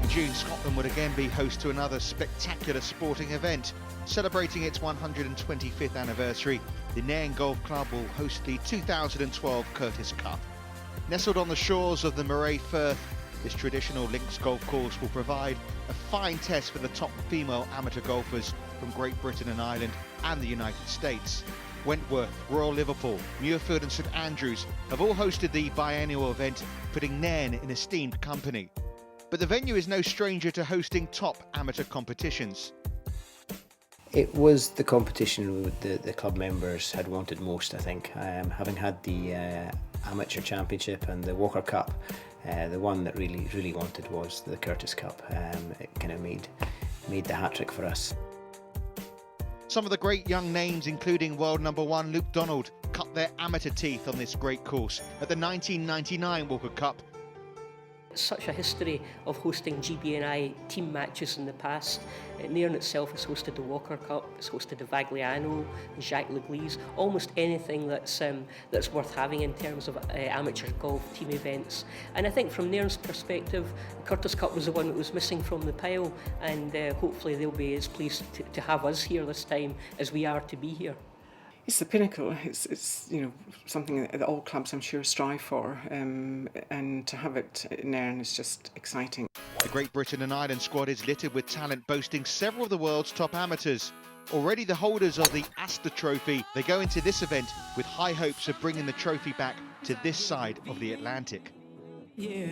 In June, Scotland would again be host to another spectacular sporting event. Celebrating its 125th anniversary, the Nairn Golf Club will host the 2012 Curtis Cup. Nestled on the shores of the Moray Firth, this traditional links golf course will provide a fine test for the top female amateur golfers from Great Britain and Ireland and the United States. Wentworth, Royal Liverpool, Muirfield and St Andrews have all hosted the biennial event, putting Nairn in esteemed company. But the venue is no stranger to hosting top amateur competitions. It was the competition the club members had wanted most, I think. Having had the Amateur Championship and the Walker Cup, the one that really wanted was the Curtis Cup. It kind of made the hat-trick for us. Some of the great young names, including world number one Luke Donald, cut their amateur teeth on this great course at the 1999 Walker Cup. It's such a history of hosting GB&I team matches in the past. Nairn itself has hosted the Walker Cup, it's hosted the Vagliano, the Jacques Leglise, almost anything that's worth having in terms of amateur golf team events. And I think from Nairn's perspective, the Curtis Cup was the one that was missing from the pile, and hopefully they'll be as pleased to have us here this time as we are to be here. It's the pinnacle. It's something that all clubs, I'm sure, strive for, and to have it in Nairn is just exciting. The Great Britain and Ireland squad is littered with talent, boasting several of the world's top amateurs. Already the holders of the Astor Trophy, they go into this event with high hopes of bringing the trophy back to this side of the Atlantic. Yeah.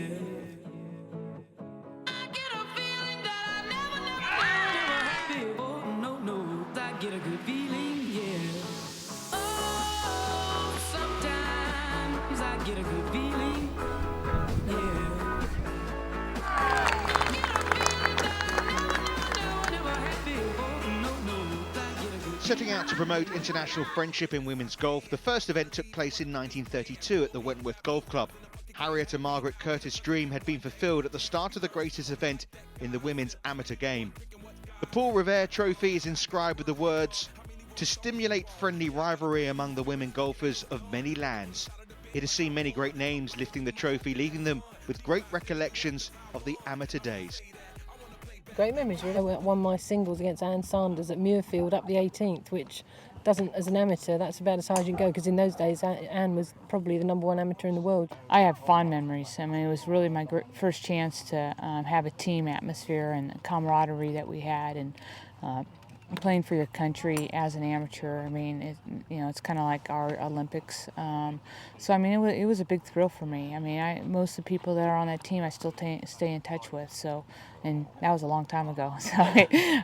Setting out to promote international friendship in women's golf, the first event took place in 1932 at the Wentworth Golf Club. Harriet and Margaret Curtis' dream had been fulfilled at the start of the greatest event in the women's amateur game. The Paul Revere Trophy is inscribed with the words, "To stimulate friendly rivalry among the women golfers of many lands." It has seen many great names lifting the trophy, leaving them with great recollections of the amateur days. Great memories, really. I won my singles against Anne Sanders at Muirfield up the 18th, which doesn't, as an amateur, that's about as high as you can go, because in those days Anne was probably the number one amateur in the world. I have fond memories. I mean, it was really my first chance to have a team atmosphere and the camaraderie that we had, and playing for your country as an amateur. I mean, it's kind of like our Olympics. So I mean, it was a big thrill for me. I mean, most of the people that are on that team I still stay in touch with. So, and that was a long time ago. So,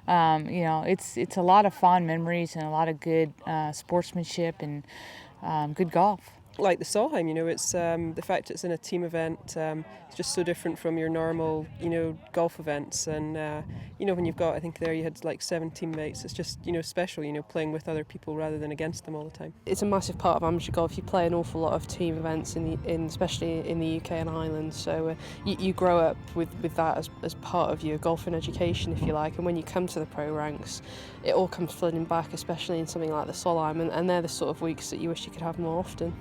it's a lot of fond memories and a lot of good sportsmanship and good golf. Like the Solheim, it's the fact it's in a team event. It's just so different from your normal, golf events. And when you've got, I think there you had like 7 teammates. It's just special, playing with other people rather than against them all the time. It's a massive part of amateur golf. You play an awful lot of team events especially in the UK and Ireland. So you grow up with that as part of your golfing education, if you like. And when you come to the pro ranks, it all comes flooding back, especially in something like the Solheim. And they're the sort of weeks that you wish you could have more often.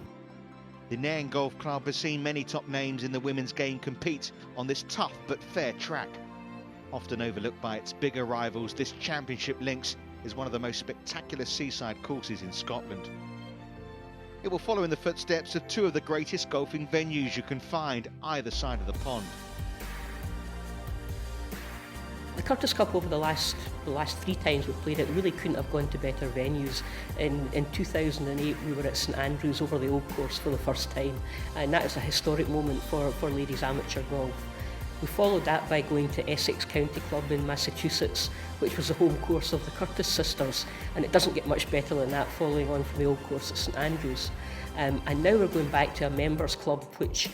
The Nairn Golf Club has seen many top names in the women's game compete on this tough but fair track. Often overlooked by its bigger rivals, this championship links is one of the most spectacular seaside courses in Scotland. It will follow in the footsteps of 2 of the greatest golfing venues you can find either side of the pond. The Curtis Cup over the last 3 times we've played it really couldn't have gone to better venues. In 2008 we were at St Andrews over the old course for the first time, and that is a historic moment for ladies amateur golf. We followed that by going to Essex County Club in Massachusetts, which was the home course of the Curtis sisters, and it doesn't get much better than that following on from the old course at St Andrews. And now we're going back to a members club, which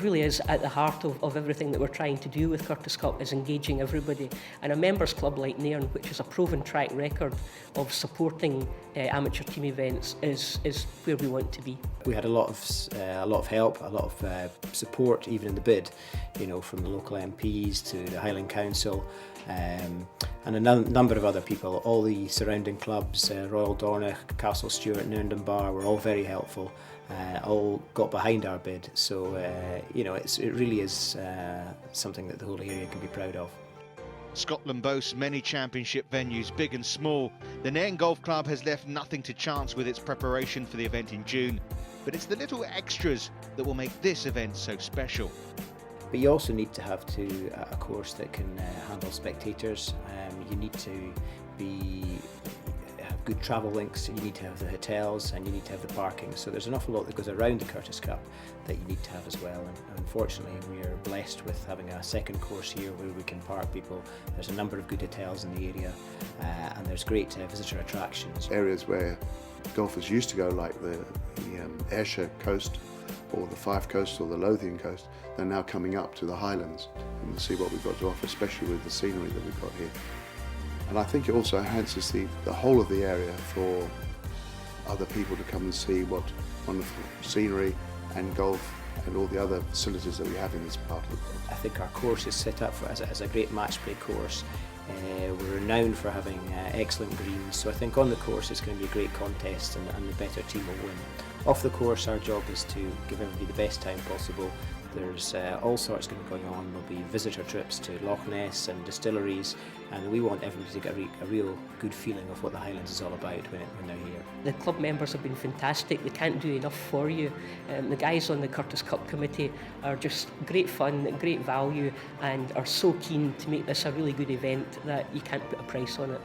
really is at the heart of everything that we're trying to do with Curtis Cup, is engaging everybody. And a members club like Nairn, which is a proven track record of supporting amateur team events, is where we want to be. We had a lot of help, a lot of support, even in the bid, from the local MPs to the Highland Council, and a number of other people. All the surrounding clubs, Royal Dornoch, Castle Stewart, Nairn Dunbar, were all very helpful. all got behind our bid. So it really is something that the whole area can be proud of. Scotland boasts many championship venues, big and small. The Nairn Golf Club has left nothing to chance with its preparation for the event in June, but it's the little extras that will make this event so special. But you also need to have a course that can handle spectators. You need to have good travel links, you need to have the hotels, and you need to have the parking. So there's an awful lot that goes around the Curtis Cup that you need to have as well. And unfortunately, we are blessed with having a second course here where we can park people. There's a number of good hotels in the area, and there's great visitor attractions. Areas where golfers used to go, like the Ayrshire coast, or the Fife coast, or the Lothian coast, they're now coming up to the Highlands and to see what we've got to offer, especially with the scenery that we've got here. And I think it also enhances the whole of the area for other people to come and see what wonderful scenery and golf and all the other facilities that we have in this part of the world. I think our course is set up as a great match play course. We're renowned for having excellent greens, so I think on the course it's going to be a great contest, and the better team will win. Off the course, our job is to give everybody the best time possible. There's all sorts going to be going on. There'll be visitor trips to Loch Ness and distilleries, and we want everybody to get a real good feeling of what the Highlands is all about when they're here. The club members have been fantastic. They can't do enough for you. The guys on the Curtis Cup committee are just great fun, great value, and are so keen to make this a really good event that you can't put a price on it.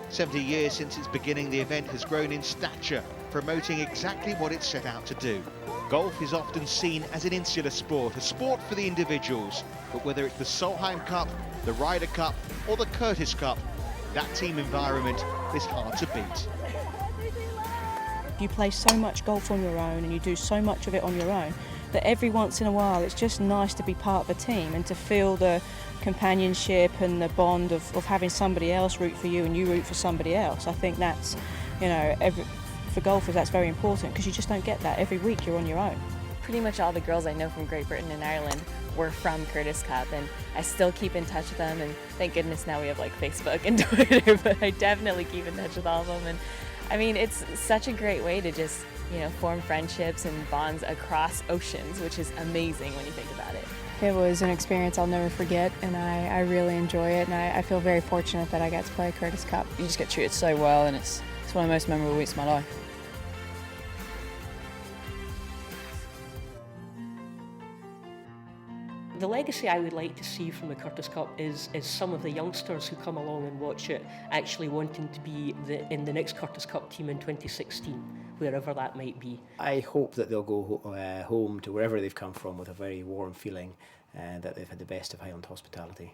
70 years since its beginning, the event has grown in stature, promoting exactly what it set out to do. Golf is often seen as an insular sport, a sport for the individuals. But whether it's the Solheim Cup, the Ryder Cup or the Curtis Cup, that team environment is hard to beat. You play so much golf on your own and you do so much of it on your own that every once in a while it's just nice to be part of a team and to feel the companionship and the bond of having somebody else root for you and you root for somebody else. I think that's, for golfers that's very important, because you just don't get that every week. You're on your own. Pretty much all the girls I know from Great Britain and Ireland were from Curtis Cup, and I still keep in touch with them, and thank goodness now we have like Facebook and Twitter, but I definitely keep in touch with all of them. And I mean, it's such a great way to just form friendships and bonds across oceans, which is amazing when you think about it. It was an experience I'll never forget, and I really enjoy it, and I feel very fortunate that I got to play Curtis Cup. You just get treated so well, and it's one of the most memorable weeks of my life. The legacy I would like to see from the Curtis Cup is some of the youngsters who come along and watch it actually wanting to be in the next Curtis Cup team in 2016, wherever that might be. I hope that they'll go home to wherever they've come from with a very warm feeling that they've had the best of Highland hospitality.